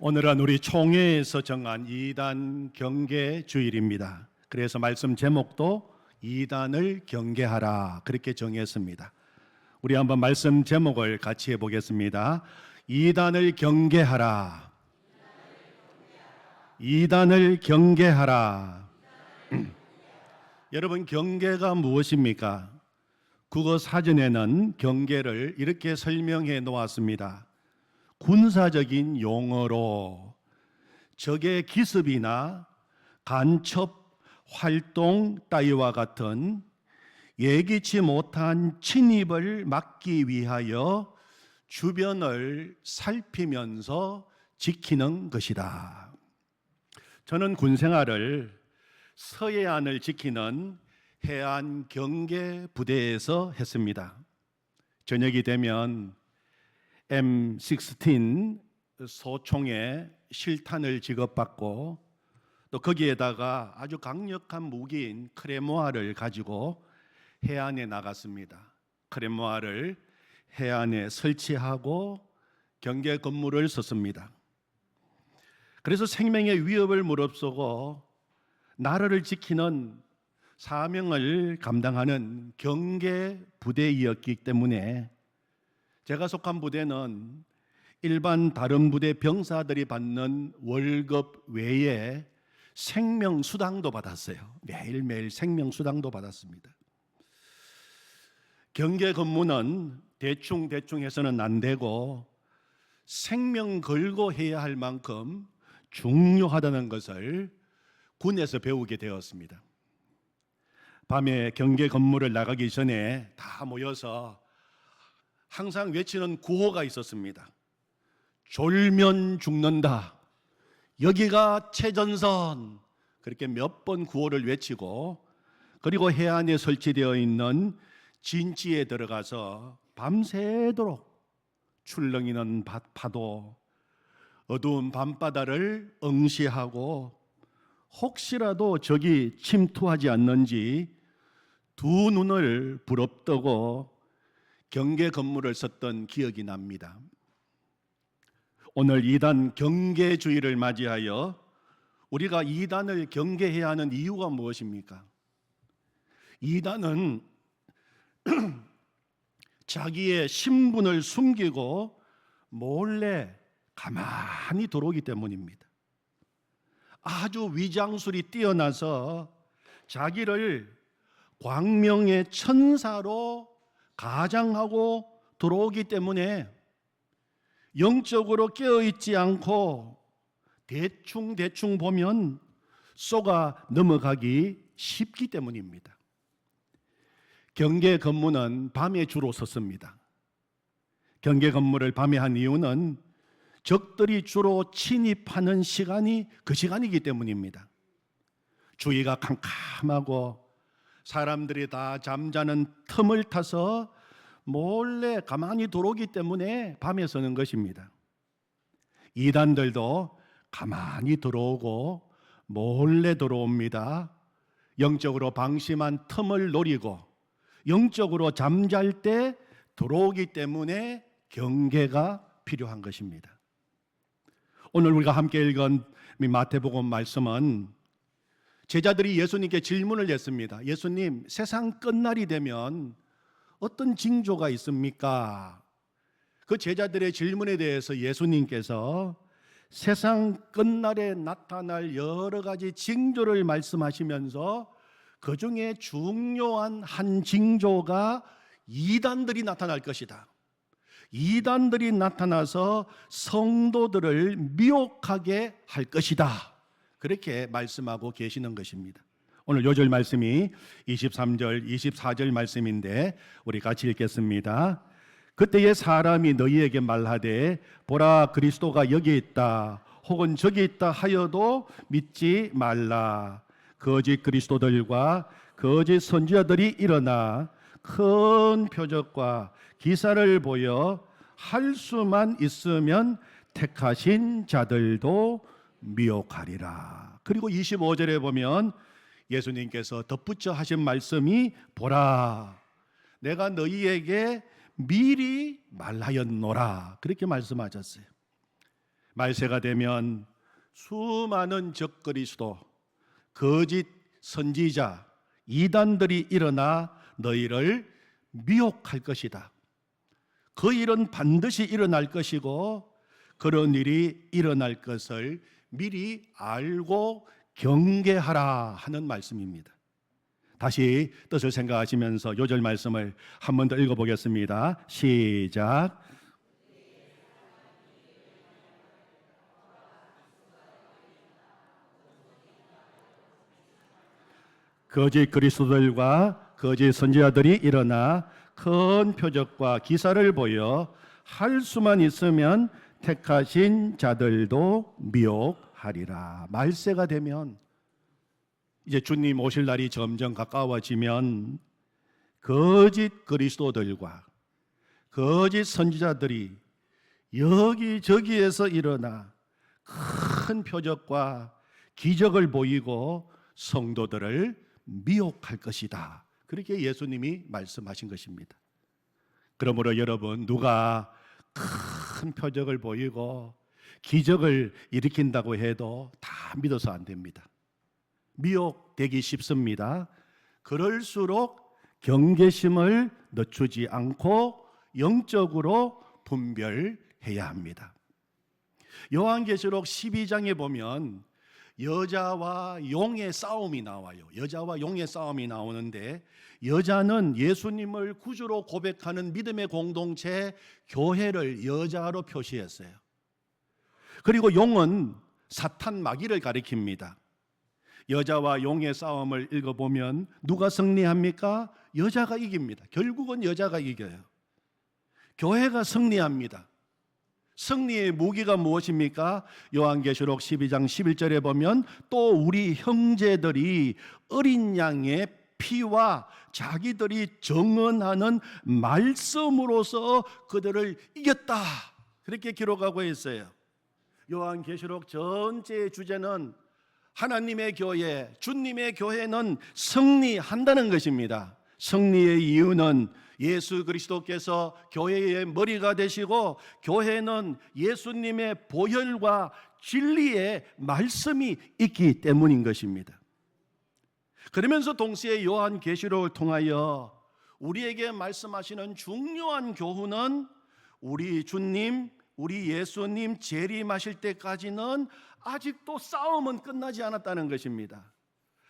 오늘은 우리 총회에서 정한 이단 경계 주일입니다. 그래서 말씀 제목도 이단을 경계하라 그렇게 정했습니다. 우리 한번 말씀 제목을 같이 해보겠습니다. 이단을 경계하라. 이단을 경계하라. 여러분, 경계가 무엇입니까? 국어 사전에는 경계를 이렇게 설명해 놓았습니다. 군사적인 용어로 적의 기습이나 간첩 활동 따위와 같은 예기치 못한 침입을 막기 위하여 주변을 살피면서 지키는 것이다. 저는 군 생활을 서해안을 지키는 해안 경계 부대에서 했습니다. 저녁이 되면 M16 소총에 실탄을 지급받고 또 거기에다가 아주 강력한 무기인 크레모아를 가지고 해안에 나갔습니다. 크레모아를 해안에 설치하고 경계 건물을 썼습니다. 그래서 생명의 위협을 무릅쓰고 나라를 지키는 사명을 감당하는 경계 부대이었기 때문에 제가 속한 부대는 일반 다른 부대 병사들이 받는 월급 외에 생명수당도 받았어요. 매일매일 생명수당도 받았습니다. 경계 근무는 대충 해서는 안 되고 생명 걸고 해야 할 만큼 중요하다는 것을 군에서 배우게 되었습니다. 밤에 경계 근무를 나가기 전에 다 모여서 항상 외치는 구호가 있었습니다. 졸면 죽는다. 여기가 최전선. 그렇게 몇 번 구호를 외치고 그리고 해안에 설치되어 있는 진지에 들어가서 밤새도록 출렁이는 파도, 어두운 밤바다를 응시하고 혹시라도 적이 침투하지 않는지 두 눈을 부릅뜨고 경계 건물을 썼던 기억이 납니다. 오늘 이단 경계주의를 맞이하여 우리가 이단을 경계해야 하는 이유가 무엇입니까? 이단은 자기의 신분을 숨기고 몰래 가만히 들어오기 때문입니다. 아주 위장술이 뛰어나서 자기를 광명의 천사로 가장하고 들어오기 때문에 영적으로 깨어있지 않고 대충 보면 쏘가 넘어가기 쉽기 때문입니다. 경계 근무는 밤에 주로 섰습니다. 경계 근무를 밤에 한 이유는 적들이 주로 침입하는 시간이 그 시간이기 때문입니다. 주위가 캄캄하고 사람들이 다 잠자는 틈을 타서 몰래 가만히 들어오기 때문에 밤에 서는 것입니다. 이단들도 가만히 들어오고 몰래 들어옵니다. 영적으로 방심한 틈을 노리고 영적으로 잠잘 때 들어오기 때문에 경계가 필요한 것입니다. 오늘 우리가 함께 읽은 마태복음 말씀은 제자들이 예수님께 질문을 했습니다. 예수님, 세상 끝날이 되면 어떤 징조가 있습니까? 그 제자들의 질문에 대해서 예수님께서 세상 끝날에 나타날 여러 가지 징조를 말씀하시면서 그 중에 중요한 한 징조가 이단들이 나타날 것이다. 이단들이 나타나서 성도들을 미혹하게 할 것이다. 그렇게 말씀하고 계시는 것입니다. 오늘 요절 말씀이 23절, 24절 말씀인데 우리 같이 읽겠습니다. 그때에 사람이 너희에게 말하되 보라 그리스도가 여기 있다 혹은 저기 있다 하여도 믿지 말라. 거짓 그리스도들과 거짓 선지자들이 일어나 큰 표적과 기사를 보여 할 수만 있으면 택하신 자들도 미혹하리라. 그리고 25절에 보면 예수님께서 덧붙여 하신 말씀이 보라 내가 너희에게 미리 말하였노라 그렇게 말씀하셨어요. 말세가 되면 수많은 적그리스도, 거짓 선지자, 이단들이 일어나 너희를 미혹할 것이다. 그 일은 반드시 일어날 것이고 그런 일이 일어날 것을 미리 알고 경계하라 하는 말씀입니다. 다시 뜻을 생각하시면서 요절 말씀을 한 번 더 읽어보겠습니다. 시작. 거짓 그리스도들과 거짓 선지자들이 일어나 큰 표적과 기사를 보여 할 수만 있으면 택하신 자들도 미혹하리라. 말세가 되면, 이제 주님 오실 날이 점점 가까워지면 거짓 그리스도들과 거짓 선지자들이 여기저기에서 일어나 큰 표적과 기적을 보이고 성도들을 미혹할 것이다. 그렇게 예수님이 말씀하신 것입니다. 그러므로 여러분, 누가 큰 표적을 보이고 기적을 일으킨다고 해도 다 믿어서 안 됩니다. 미혹되기 쉽습니다. 그럴수록 경계심을 늦추지 않고 영적으로 분별해야 합니다. 요한계시록 12장에 보면 여자와 용의 싸움이 나와요. 여자와 용의 싸움이 나오는데, 여자는 예수님을 구주로 고백하는 믿음의 공동체 교회를 여자로 표시했어요. 그리고 용은 사탄 마귀를 가리킵니다. 여자와 용의 싸움을 읽어보면 누가 승리합니까? 여자가 이깁니다. 결국은 여자가 이겨요. 교회가 승리합니다. 승리의 무기가 무엇입니까? 요한계시록 12장 11절에 보면 또 우리 형제들이 어린 양의 피와 자기들이 정언하는 말씀으로서 그들을 이겼다, 그렇게 기록하고 있어요. 요한계시록 전체의 주제는 하나님의 교회, 주님의 교회는 승리한다는 것입니다. 승리의 이유는 예수 그리스도께서 교회의 머리가 되시고 교회는 예수님의 보혈과 진리의 말씀이 있기 때문인 것입니다. 그러면서 동시에 요한계시록을 통하여 우리에게 말씀하시는 중요한 교훈은 우리 주님, 우리 예수님 재림하실 때까지는 아직도 싸움은 끝나지 않았다는 것입니다.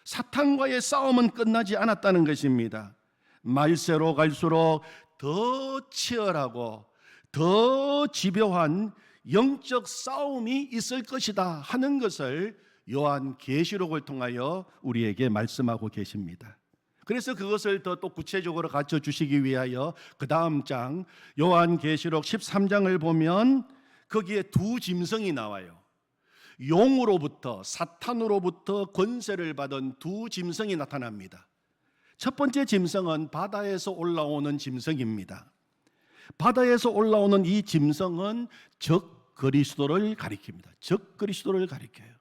사탄과의 싸움은 끝나지 않았다는 것입니다. 말세로 갈수록 더 치열하고 더 집요한 영적 싸움이 있을 것이다 하는 것을 요한계시록을 통하여 우리에게 말씀하고 계십니다. 그래서 그것을 더 또 구체적으로 가르쳐 주시기 위하여 그 다음 장 요한계시록 13장을 보면 거기에 두 짐승이 나와요. 용으로부터, 사탄으로부터 권세를 받은 두 짐승이 나타납니다. 첫 번째 짐승은 바다에서 올라오는 짐승입니다. 바다에서 올라오는 이 짐승은 적 그리스도를 가리킵니다. 적 그리스도를 가리켜요.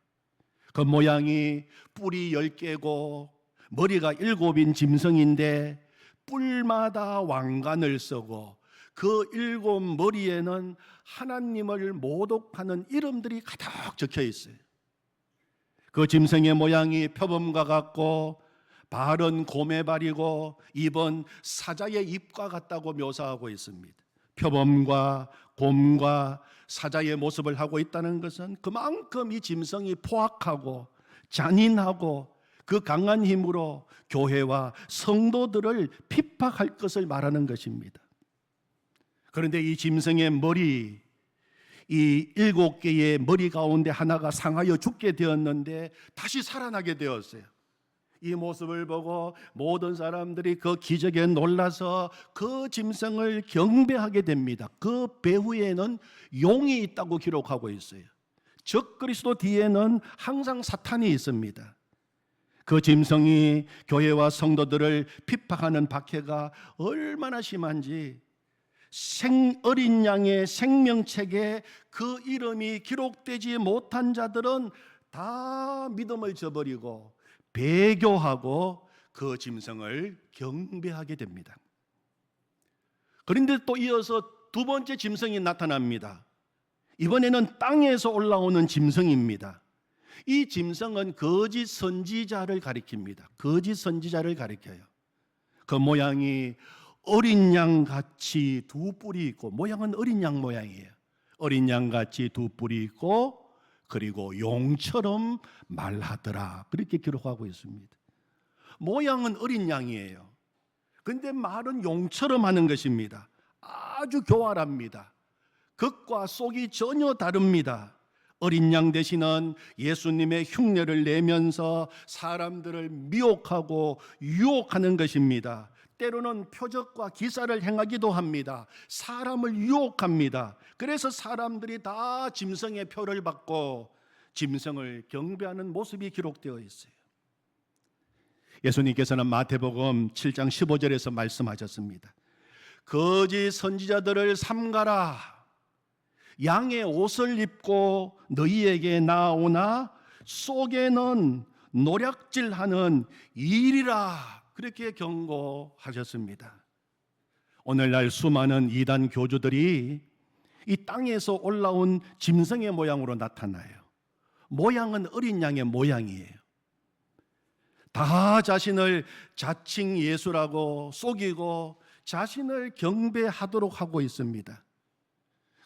그 모양이 뿔이 10개고 머리가 7인 짐승인데 뿔마다 왕관을 쓰고 그 7머리에는 하나님을 모독하는 이름들이 가득 적혀 있어요. 그 짐승의 모양이 표범과 같고 발은 곰의 발이고 입은 사자의 입과 같다고 묘사하고 있습니다. 표범과 곰과 사자의 모습을 하고 있다는 것은 그만큼 이 짐승이 포악하고 잔인하고 그 강한 힘으로 교회와 성도들을 핍박할 것을 말하는 것입니다. 그런데 이 짐승의 머리, 이 7개의 머리 가운데 하나가 상하여 죽게 되었는데 다시 살아나게 되었어요. 이 모습을 보고 모든 사람들이 그 기적에 놀라서 그 짐승을 경배하게 됩니다. 그 배후에는 용이 있다고 기록하고 있어요. 적 그리스도 뒤에는 항상 사탄이 있습니다. 그 짐승이 교회와 성도들을 핍박하는 박해가 얼마나 심한지 어린 양의 생명책에 그 이름이 기록되지 못한 자들은 다 믿음을 저버리고 배교하고 그 짐승을 경배하게 됩니다. 그런데 또 이어서 두 번째 짐승이 나타납니다. 이번에는 땅에서 올라오는 짐승입니다. 이 짐승은 거짓 선지자를 가리킵니다. 거짓 선지자를 가리켜요. 그 모양이 어린 양 같이 두 뿔이 있고, 모양은 어린 양 모양이에요. 어린 양 같이 두 뿔이 있고, 그리고 용처럼 말하더라, 그렇게 기록하고 있습니다. 모양은 어린 양이에요. 근데 말은 용처럼 하는 것입니다. 아주 교활합니다. 겉과 속이 전혀 다릅니다. 어린 양 대신은 예수님의 흉내를 내면서 사람들을 미혹하고 유혹하는 것입니다. 때로는 표적과 기사를 행하기도 합니다. 사람을 유혹합니다. 그래서 사람들이 다 짐승의 표를 받고 짐승을 경배하는 모습이 기록되어 있어요. 예수님께서는 마태복음 7장 15절에서 말씀하셨습니다. 거짓 선지자들을 삼가라. 양의 옷을 입고 너희에게 나오나 속에는 노략질하는 일이라, 그렇게 경고하셨습니다. 오늘날 수많은 이단 교주들이 이 땅에서 올라온 짐승의 모양으로 나타나요. 모양은 어린 양의 모양이에요. 다 자신을 자칭 예수라고 속이고 자신을 경배하도록 하고 있습니다.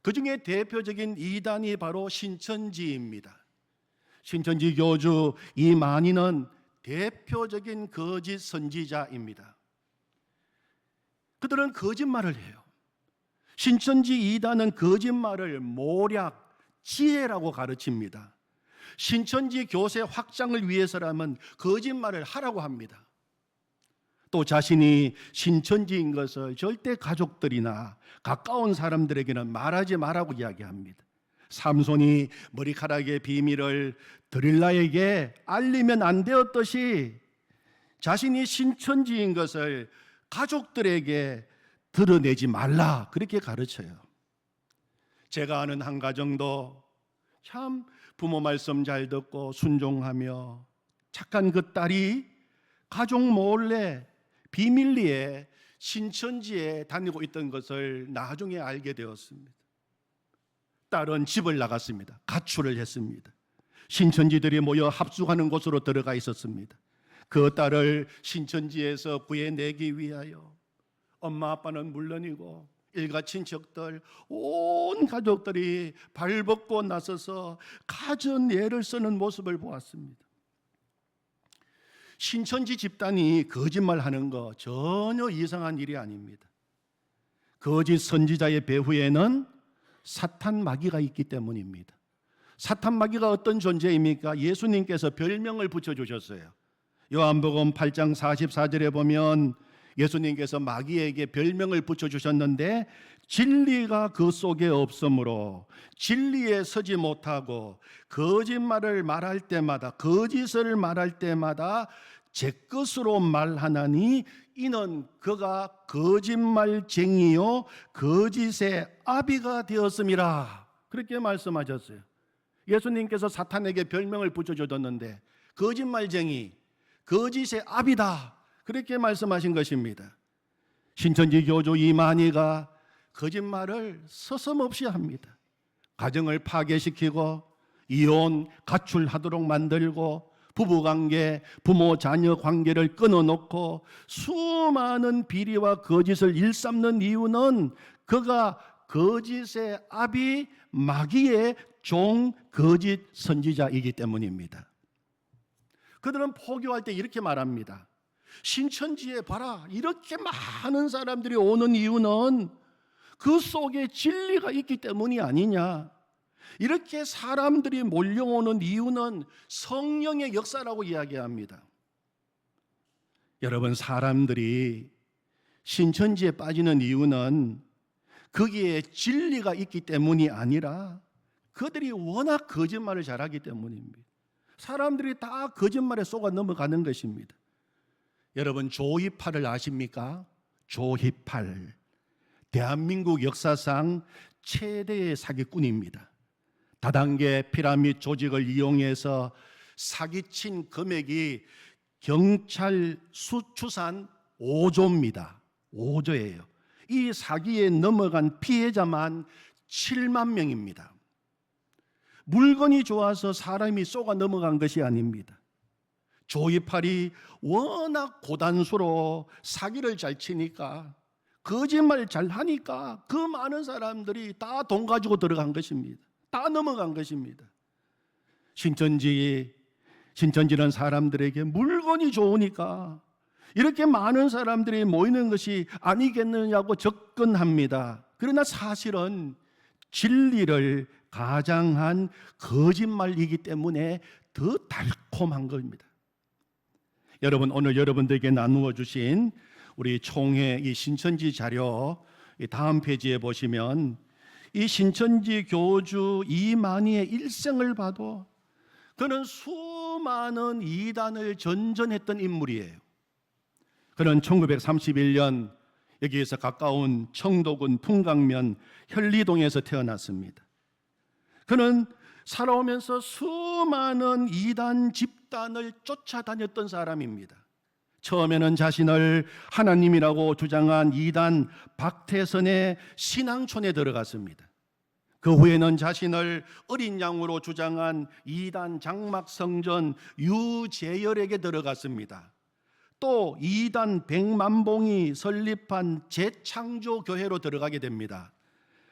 그 중에 대표적인 이단이 바로 신천지입니다. 신천지 교주 이만희는 대표적인 거짓 선지자입니다. 그들은 거짓말을 해요. 신천지 이단은 거짓말을 모략, 지혜라고 가르칩니다. 신천지 교세 확장을 위해서라면 거짓말을 하라고 합니다. 또 자신이 신천지인 것을 절대 가족들이나 가까운 사람들에게는 말하지 말라고 이야기합니다. 삼손이 머리카락의 비밀을 드릴라에게 알리면 안 되었듯이 자신이 신천지인 것을 가족들에게 드러내지 말라, 그렇게 가르쳐요. 제가 아는 한 가정도 참 부모 말씀 잘 듣고 순종하며 착한 그 딸이 가족 몰래 비밀리에 신천지에 다니고 있던 것을 나중에 알게 되었습니다. 딸은 집을 나갔습니다. 가출을 했습니다. 신천지들이 모여 합숙하는 곳으로 들어가 있었습니다. 그 딸을 신천지에서 구해내기 위하여 엄마 아빠는 물론이고 일가 친척들 온 가족들이 발벗고 나서서 가전 예를 쓰는 모습을 보았습니다. 신천지 집단이 거짓말하는 거 전혀 이상한 일이 아닙니다. 거짓 선지자의 배후에는 사탄 마귀가 있기 때문입니다. 사탄 마귀가 어떤 존재입니까? 예수님께서 별명을 붙여주셨어요. 요한복음 8장 44절에 보면 예수님께서 마귀에게 별명을 붙여주셨는데, 진리가 그 속에 없으므로 진리에 서지 못하고 거짓말을 말할 때마다, 거짓을 말할 때마다 제 것으로 말하나니 이는 그가 거짓말쟁이요 거짓의 아비가 되었음이라, 그렇게 말씀하셨어요. 예수님께서 사탄에게 별명을 붙여주셨는데 거짓말쟁이, 거짓의 아비다, 그렇게 말씀하신 것입니다. 신천지 교주 이만희가 거짓말을 서슴없이 합니다. 가정을 파괴시키고 이혼, 가출하도록 만들고 부부관계, 부모 자녀 관계를 끊어놓고 수많은 비리와 거짓을 일삼는 이유는 그가 거짓의 아비, 마귀의 종, 거짓 선지자이기 때문입니다. 그들은 포교할 때 이렇게 말합니다. 신천지에 봐라, 이렇게 많은 사람들이 오는 이유는 그 속에 진리가 있기 때문이 아니냐. 이렇게 사람들이 몰려오는 이유는 성령의 역사라고 이야기합니다. 여러분, 사람들이 신천지에 빠지는 이유는 거기에 진리가 있기 때문이 아니라 그들이 워낙 거짓말을 잘하기 때문입니다. 사람들이 다 거짓말에 속아 넘어가는 것입니다. 여러분, 조이팔을 아십니까? 조이팔, 대한민국 역사상 최대의 사기꾼입니다. 다단계 피라미드 조직을 이용해서 사기친 금액이 경찰 수추산 5조입니다. 5조예요. 이 사기에 넘어간 피해자만 7만 명입니다. 물건이 좋아서 사람이 쏘가 넘어간 것이 아닙니다. 조이팔이 워낙 고단수로 사기를 잘 치니까, 거짓말 잘 하니까 그 많은 사람들이 다 돈 가지고 들어간 것입니다. 다 넘어간 것입니다. 신천지는 사람들에게 물건이 좋으니까 이렇게 많은 사람들이 모이는 것이 아니겠느냐고 접근합니다. 그러나 사실은 진리를 가장한 거짓말이기 때문에 더 달콤한 겁니다. 여러분, 오늘 여러분들에게 나누어 주신 우리 총회 이 신천지 자료 다음 페이지에 보시면 이 신천지 교주 이만희의 일생을 봐도 그는 수많은 이단을 전전했던 인물이에요. 그는 1931년 여기에서 가까운 청도군 풍강면 현리동에서 태어났습니다. 그는 살아오면서 수많은 이단 집단을 쫓아다녔던 사람입니다. 처음에는 자신을 하나님이라고 주장한 이단 박태선의 신앙촌에 들어갔습니다. 그 후에는 자신을 어린 양으로 주장한 이단 장막성전 유재열에게 들어갔습니다. 또 이단 백만봉이 설립한 재창조교회로 들어가게 됩니다.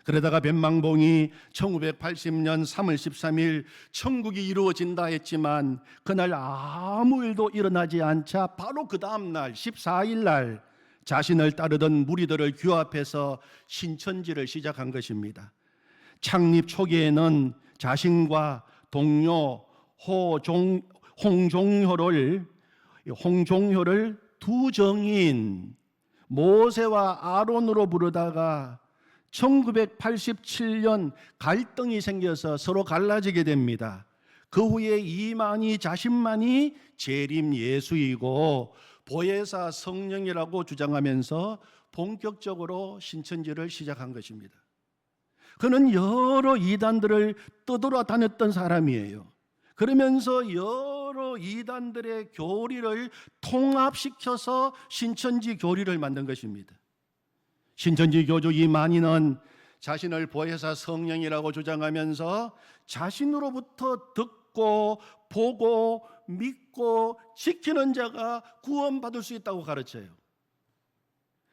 그러다가 백만봉이 1980년 3월 13일 천국이 이루어진다 했지만 그날 아무 일도 일어나지 않자 바로 그 다음 날 14일 날 자신을 따르던 무리들을 규합해서 신천지를 시작한 것입니다. 창립 초기에는 자신과 동료 홍종효를 두 정인 모세와 아론으로 부르다가 1987년 갈등이 생겨서 서로 갈라지게 됩니다. 그 후에 이만희 자신만이 재림 예수이고 보혜사 성령이라고 주장하면서 본격적으로 신천지를 시작한 것입니다. 그는 여러 이단들을 떠돌아다녔던 사람이에요. 그러면서 여러 이단들의 교리를 통합시켜서 신천지 교리를 만든 것입니다. 신천지 교주 이만희는 자신을 보혜사 성령이라고 주장하면서 자신으로부터 듣고 보고 믿고 지키는 자가 구원받을 수 있다고 가르쳐요.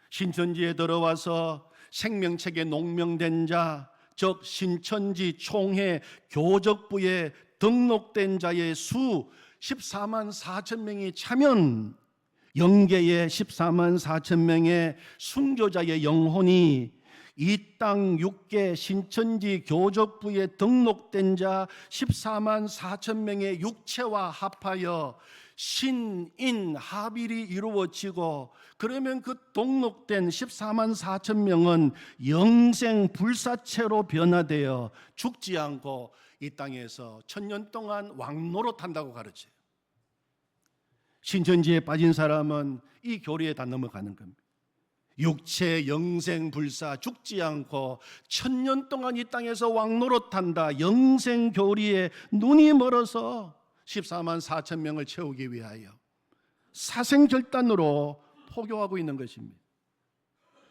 신천지에 들어와서 생명책에 농명된 자, 즉 신천지 총회 교적부에 등록된 자의 수 14만 4천 명이 차면 영계의 14만 4천 명의 순교자의 영혼이 이 땅 6개 신천지 교적부에 등록된 자 14만 4천 명의 육체와 합하여 신인 합일이 이루어지고, 그러면 그 등록된 14만 4천 명은 영생 불사체로 변화되어 죽지 않고 이 땅에서 1000년 동안 왕노릇한다고 가르쳐요. 신천지에 빠진 사람은 이 교리에 다 넘어가는 겁니다. 육체 영생 불사 죽지 않고 1000년 동안 이 땅에서 왕노릇한다. 영생 교리에 눈이 멀어서 14만 4천 명을 채우기 위하여 사생결단으로 포교하고 있는 것입니다.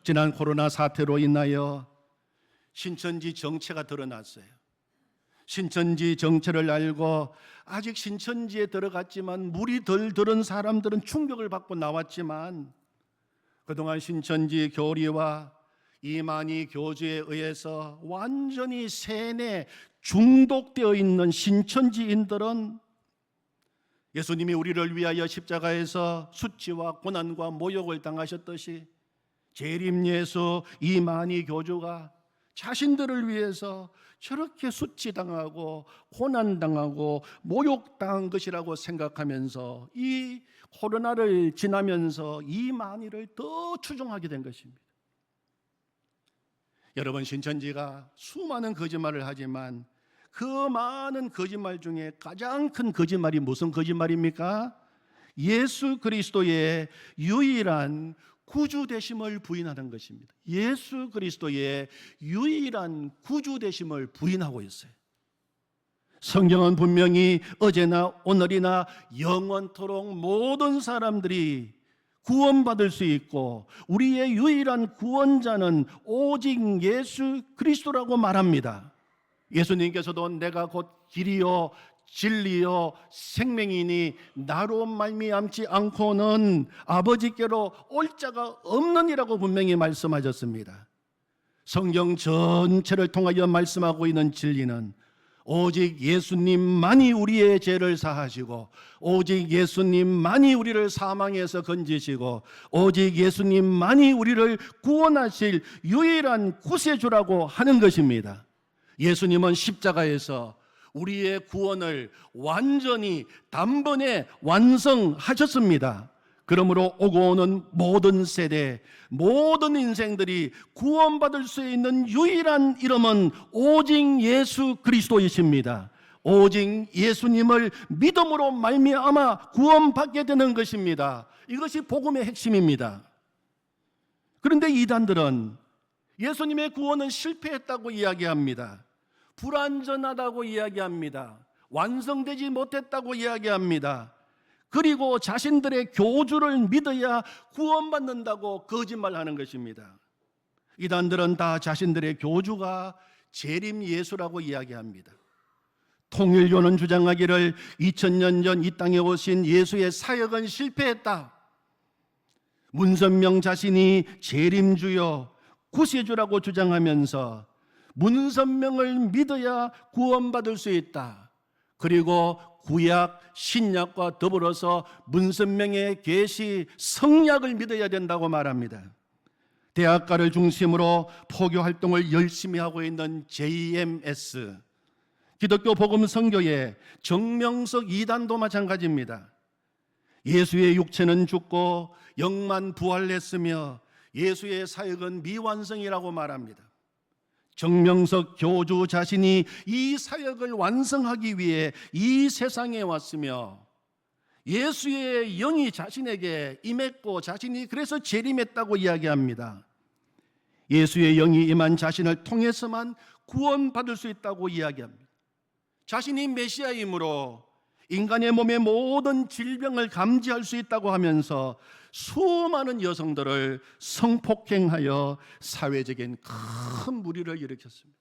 지난 코로나 사태로 인하여 신천지 정체가 드러났어요. 신천지 정체를 알고 아직 신천지에 들어갔지만 물이 덜 들은 사람들은 충격을 받고 나왔지만, 그동안 신천지 교리와 이만희 교주에 의해서 완전히 세뇌 중독되어 있는 신천지인들은 예수님이 우리를 위하여 십자가에서 수치와 고난과 모욕을 당하셨듯이 재림 예수 이만희 교주가 자신들을 위해서 저렇게 수치당하고 고난당하고 모욕당한 것이라고 생각하면서 이 코로나를 지나면서 이만희를 더 추종하게 된 것입니다. 여러분, 신천지가 수많은 거짓말을 하지만 그 많은 거짓말 중에 가장 큰 거짓말이 무슨 거짓말입니까? 예수 그리스도의 유일한 구주 되심을 부인하는 것입니다. 예수 그리스도의 유일한 구주 되심을 부인하고 있어요. 성경은 분명히 어제나 오늘이나 영원토록 모든 사람들이 구원받을 수 있고 우리의 유일한 구원자는 오직 예수 그리스도라고 말합니다. 예수님께서도 내가 곧 길이요 진리요 생명이니 나로 말미암지 않고는 아버지께로 올 자가 없느니라고 분명히 말씀하셨습니다. 성경 전체를 통하여 말씀하고 있는 진리는 오직 예수님만이 우리의 죄를 사하시고, 오직 예수님만이 우리를 사망에서 건지시고, 오직 예수님만이 우리를 구원하실 유일한 구세주라고 하는 것입니다. 예수님은 십자가에서 우리의 구원을 완전히 단번에 완성하셨습니다. 그러므로 오고 오는 모든 세대, 모든 인생들이 구원받을 수 있는 유일한 이름은 오직 예수 그리스도이십니다. 오직 예수님을 믿음으로 말미암아 구원받게 되는 것입니다. 이것이 복음의 핵심입니다. 그런데 이단들은 예수님의 구원은 실패했다고 이야기합니다. 불완전하다고 이야기합니다. 완성되지 못했다고 이야기합니다. 그리고 자신들의 교주를 믿어야 구원받는다고 거짓말하는 것입니다. 이단들은 다 자신들의 교주가 재림 예수라고 이야기합니다. 통일교는 주장하기를 2000년 전 이 땅에 오신 예수의 사역은 실패했다. 문선명 자신이 재림주요 구세주라고 주장하면서 문선명을 믿어야 구원받을 수 있다. 그리고 구약, 신약과 더불어서 문선명의 계시, 성약을 믿어야 된다고 말합니다. 대학가를 중심으로 포교 활동을 열심히 하고 있는 JMS, 기독교 복음 선교의 정명석 이단도 마찬가지입니다. 예수의 육체는 죽고 영만 부활했으며 예수의 사역은 미완성이라고 말합니다. 정명석 교주 자신이 이 사역을 완성하기 위해 이 세상에 왔으며 예수의 영이 자신에게 임했고 자신이 그래서 재림했다고 이야기합니다. 예수의 영이 임한 자신을 통해서만 구원받을 수 있다고 이야기합니다. 자신이 메시아이므로 인간의 몸의 모든 질병을 감지할 수 있다고 하면서 수많은 여성들을 성폭행하여 사회적인 큰 무리를 일으켰습니다.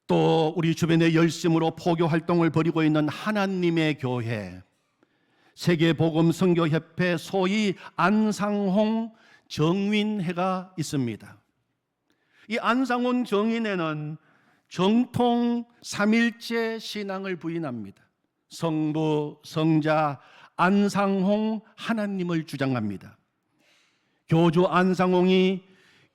또 우리 주변에 열심으로 포교 활동을 벌이고 있는 하나님의 교회, 세계복음선교협회 소위 안상홍 정윈회가 있습니다. 이 안상홍 정윈회는 정통 삼일체 신앙을 부인합니다. 성부, 성자, 안상홍 하나님을 주장합니다. 교주 안상홍이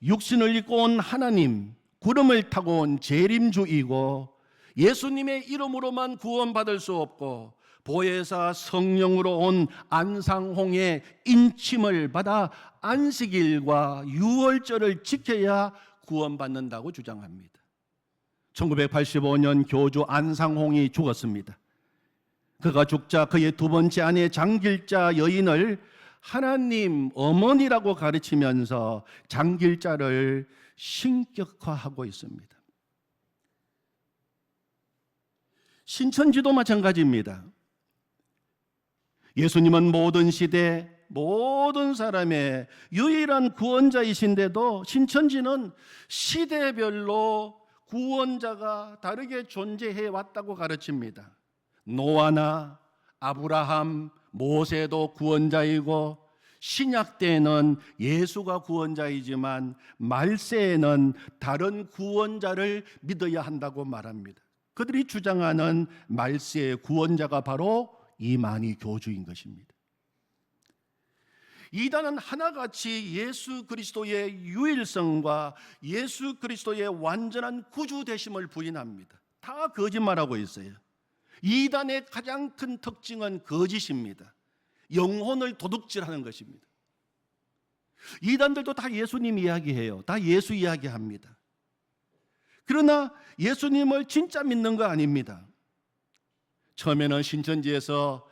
육신을 입고 온 하나님, 구름을 타고 온 재림주이고 예수님의 이름으로만 구원받을 수 없고 보혜사 성령으로 온 안상홍의 인침을 받아 안식일과 유월절을 지켜야 구원받는다고 주장합니다. 1985년 교주 안상홍이 죽었습니다. 그가 죽자 그의 두 번째 아내 장길자 여인을 하나님 어머니라고 가르치면서 장길자를 신격화하고 있습니다. 신천지도 마찬가지입니다. 예수님은 모든 시대 모든 사람의 유일한 구원자이신데도 신천지는 시대별로 구원자가 다르게 존재해 왔다고 가르칩니다. 노아나 아브라함, 모세도 구원자이고 신약 때에는 예수가 구원자이지만 말세에는 다른 구원자를 믿어야 한다고 말합니다. 그들이 주장하는 말세의 구원자가 바로 이만희 교주인 것입니다. 이단은 하나같이 예수 그리스도의 유일성과 예수 그리스도의 완전한 구주 되심을 부인합니다. 다 거짓말하고 있어요. 이단의 가장 큰 특징은 거짓입니다. 영혼을 도둑질하는 것입니다. 이단들도 다 예수님 이야기해요. 다 예수 이야기합니다. 그러나 예수님을 진짜 믿는 거 아닙니다. 처음에는 신천지에서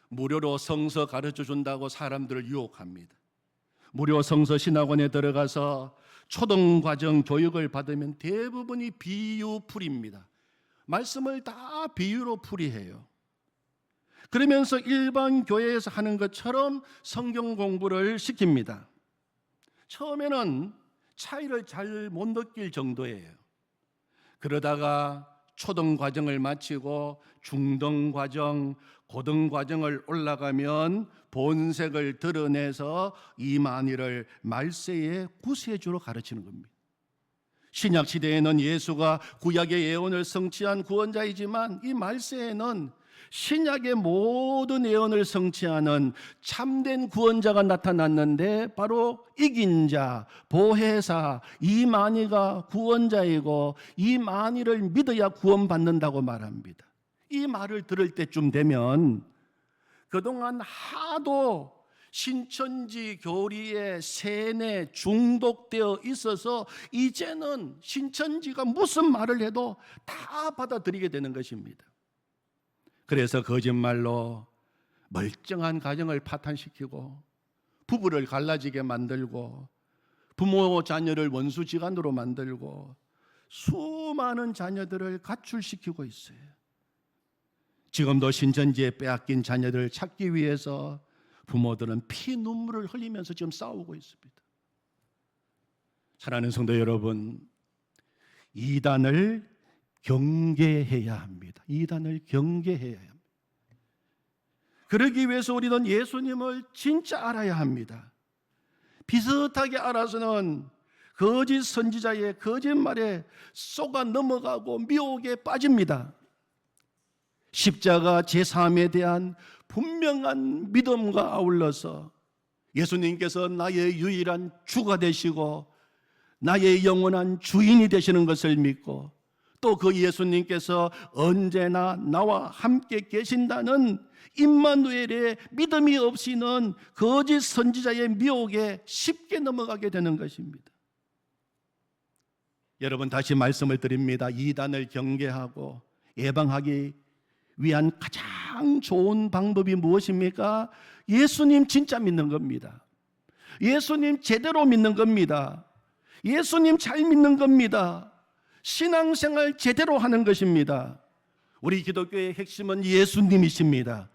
무료로 성서 가르쳐 준다고 사람들을 유혹합니다. 무료 성서 신학원에 들어가서 초등과정 교육을 받으면 대부분이 비유풀이입니다. 말씀을 다 비유로 풀이해요. 그러면서 일반 교회에서 하는 것처럼 성경 공부를 시킵니다. 처음에는 차이를 잘 못 느낄 정도예요. 그러다가 초등 과정을 마치고 중등 과정, 고등 과정을 올라가면 본색을 드러내서 이만희를 말세의 구세주로 가르치는 겁니다. 신약 시대에는 예수가 구약의 예언을 성취한 구원자이지만 이 말세에는 신약의 모든 예언을 성취하는 참된 구원자가 나타났는데 바로 이긴 자, 보혜사, 이만희가 구원자이고 이만희를 믿어야 구원받는다고 말합니다. 이 말을 들을 때쯤 되면 그동안 하도 신천지 교리에 세뇌 중독되어 있어서 이제는 신천지가 무슨 말을 해도 다 받아들이게 되는 것입니다. 그래서 거짓말로 멀쩡한 가정을 파탄시키고 부부를 갈라지게 만들고 부모 자녀를 원수지간으로 만들고 수많은 자녀들을 가출시키고 있어요. 지금도 신천지에 빼앗긴 자녀들을 찾기 위해서 부모들은 피눈물을 흘리면서 지금 싸우고 있습니다. 사랑하는 성도 여러분, 이단을 경계해야 합니다. 이단을 경계해야 합니다. 그러기 위해서 우리는 예수님을 진짜 알아야 합니다. 비슷하게 알아서는 거짓 선지자의 거짓말에 속아 넘어가고 미혹에 빠집니다. 십자가 제3에 대한 분명한 믿음과 아울러서 예수님께서 나의 유일한 주가 되시고 나의 영원한 주인이 되시는 것을 믿고 또 그 예수님께서 언제나 나와 함께 계신다는 임마누엘의 믿음이 없이는 거짓 선지자의 미혹에 쉽게 넘어가게 되는 것입니다. 여러분, 다시 말씀을 드립니다. 이단을 경계하고 예방하기 위한 가장 좋은 방법이 무엇입니까? 예수님 진짜 믿는 겁니다. 예수님 제대로 믿는 겁니다. 예수님 잘 믿는 겁니다. 신앙생활 제대로 하는 것입니다. 우리 기독교의 핵심은 예수님이십니다.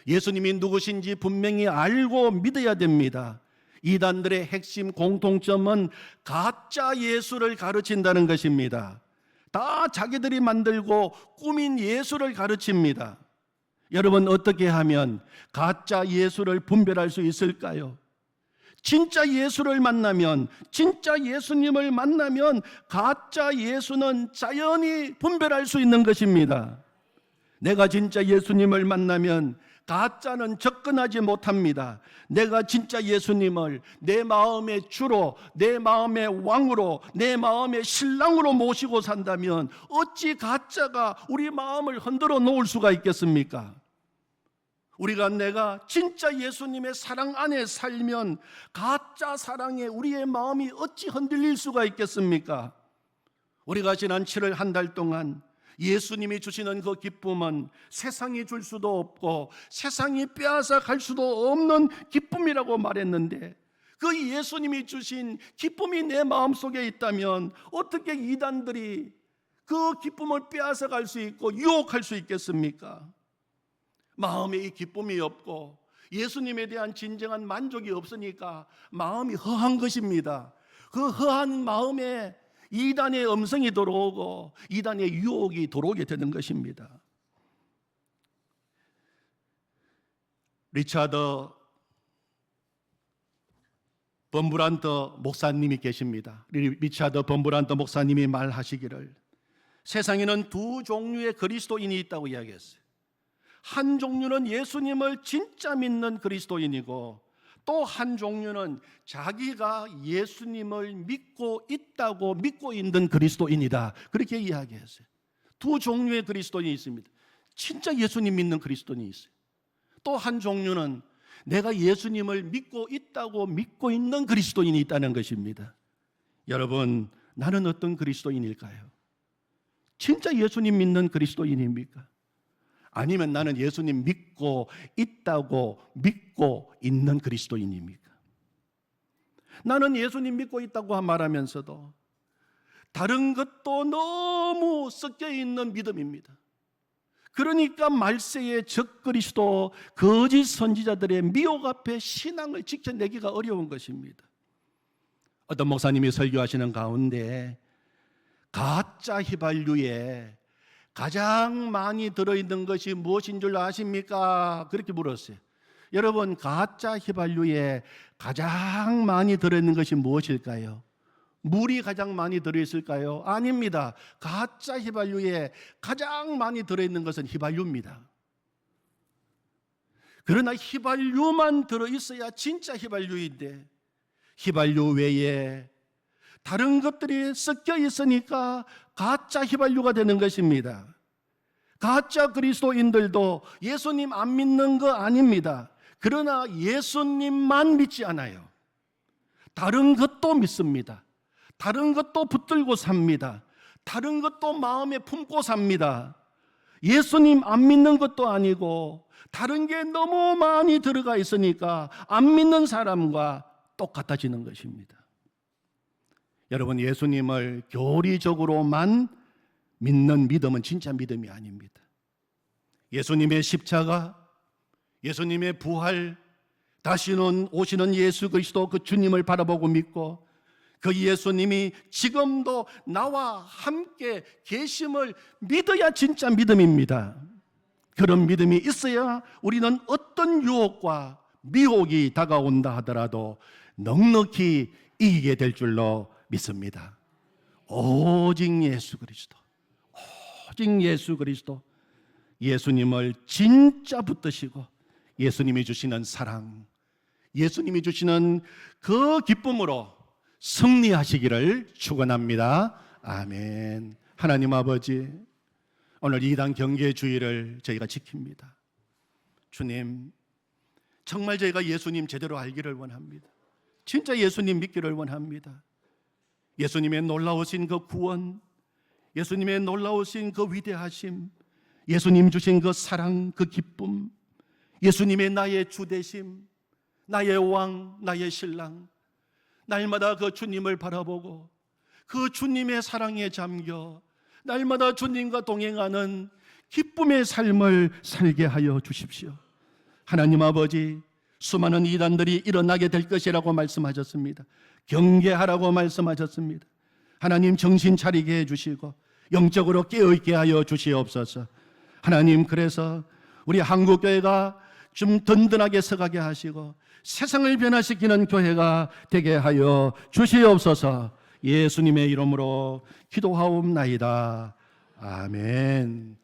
예수님이 누구신지 분명히 알고 믿어야 됩니다. 이단들의 핵심 공통점은 가짜 예수를 가르친다는 것입니다. 다 자기들이 만들고 꾸민 예수를 가르칩니다. 여러분, 어떻게 하면 가짜 예수를 분별할 수 있을까요? 진짜 예수를 만나면, 진짜 예수님을 만나면 가짜 예수는 자연히 분별할 수 있는 것입니다. 내가 진짜 예수님을 만나면 가짜는 접근하지 못합니다. 내가 진짜 예수님을 내 마음의 주로, 내 마음의 왕으로, 내 마음의 신랑으로 모시고 산다면 어찌 가짜가 우리 마음을 흔들어 놓을 수가 있겠습니까? 우리가 내가 진짜 예수님의 사랑 안에 살면 가짜 사랑에 우리의 마음이 어찌 흔들릴 수가 있겠습니까? 우리가 지난 7월 한 달 동안 예수님이 주시는 그 기쁨은 세상이 줄 수도 없고 세상이 빼앗아 갈 수도 없는 기쁨이라고 말했는데, 그 예수님이 주신 기쁨이 내 마음속에 있다면 어떻게 이단들이 그 기쁨을 빼앗아 갈 수 있고 유혹할 수 있겠습니까? 마음에 이 기쁨이 없고 예수님에 대한 진정한 만족이 없으니까 마음이 허한 것입니다. 그 허한 마음에 이단의 음성이 들어오고 이단의 유혹이 들어오게 되는 것입니다. 리차드 범브란트 목사님이 계십니다. 리차드 범브란트 목사님이 말하시기를 세상에는 두 종류의 그리스도인이 있다고 이야기했어요. 한 종류는 예수님을 진짜 믿는 그리스도인이고 또 한 종류는 자기가 예수님을 믿고 있다고 믿고 있는 그리스도인이다. 그렇게 이야기했어요. 두 종류의 그리스도인이 있습니다. 진짜 예수님 믿는 그리스도인이 있어요. 또 한 종류는 내가 예수님을 믿고 있다고 믿고 있는 그리스도인이 있다는 것입니다. 여러분, 나는 어떤 그리스도인일까요? 진짜 예수님 믿는 그리스도인입니까? 아니면 나는 예수님 믿고 있다고 믿고 있는 그리스도인입니까? 나는 예수님 믿고 있다고 말하면서도 다른 것도 너무 섞여 있는 믿음입니다. 그러니까 말세의 적그리스도 거짓 선지자들의 미혹 앞에 신앙을 지켜내기가 어려운 것입니다. 어떤 목사님이 설교하시는 가운데 가짜 휘발유에 가장 많이 들어있는 것이 무엇인 줄 아십니까? 그렇게 물었어요. 여러분, 가짜 휘발유에 가장 많이 들어있는 것이 무엇일까요? 물이 가장 많이 들어있을까요? 아닙니다. 가짜 휘발유에 가장 많이 들어있는 것은 휘발유입니다. 그러나 휘발유만 들어있어야 진짜 휘발유인데 휘발유 외에 다른 것들이 섞여 있으니까 가짜 휘발유가 되는 것입니다. 가짜 그리스도인들도 예수님 안 믿는 거 아닙니다. 그러나 예수님만 믿지 않아요. 다른 것도 믿습니다. 다른 것도 붙들고 삽니다. 다른 것도 마음에 품고 삽니다. 예수님 안 믿는 것도 아니고 다른 게 너무 많이 들어가 있으니까 안 믿는 사람과 똑같아지는 것입니다. 여러분, 예수님을 교리적으로만 믿는 믿음은 진짜 믿음이 아닙니다. 예수님의 십자가, 예수님의 부활, 다시는 오시는 예수 그리스도 그 주님을 바라보고 믿고 그 예수님이 지금도 나와 함께 계심을 믿어야 진짜 믿음입니다. 그런 믿음이 있어야 우리는 어떤 유혹과 미혹이 다가온다 하더라도 넉넉히 이기게 될 줄로 믿습니다. 오직 예수 그리스도, 오직 예수 그리스도, 예수님을 진짜 붙드시고 예수님이 주시는 사랑, 예수님이 주시는 그 기쁨으로 승리하시기를 축원합니다. 아멘. 하나님 아버지, 오늘 이단 경계 주일을 저희가 지킵니다. 주님, 정말 저희가 예수님 제대로 알기를 원합니다. 진짜 예수님 믿기를 원합니다. 예수님의 놀라우신 그 구원, 예수님의 놀라우신 그 위대하심, 예수님 주신 그 사랑, 그 기쁨, 예수님의 나의 주 되심, 나의 왕, 나의 신랑, 날마다 그 주님을 바라보고 그 주님의 사랑에 잠겨 날마다 주님과 동행하는 기쁨의 삶을 살게 하여 주십시오. 하나님 아버지, 수많은 이단들이 일어나게 될 것이라고 말씀하셨습니다. 경계하라고 말씀하셨습니다. 하나님, 정신 차리게 해주시고 영적으로 깨어있게 하여 주시옵소서. 하나님, 그래서 우리 한국교회가 좀 든든하게 서가게 하시고 세상을 변화시키는 교회가 되게 하여 주시옵소서. 예수님의 이름으로 기도하옵나이다. 아멘.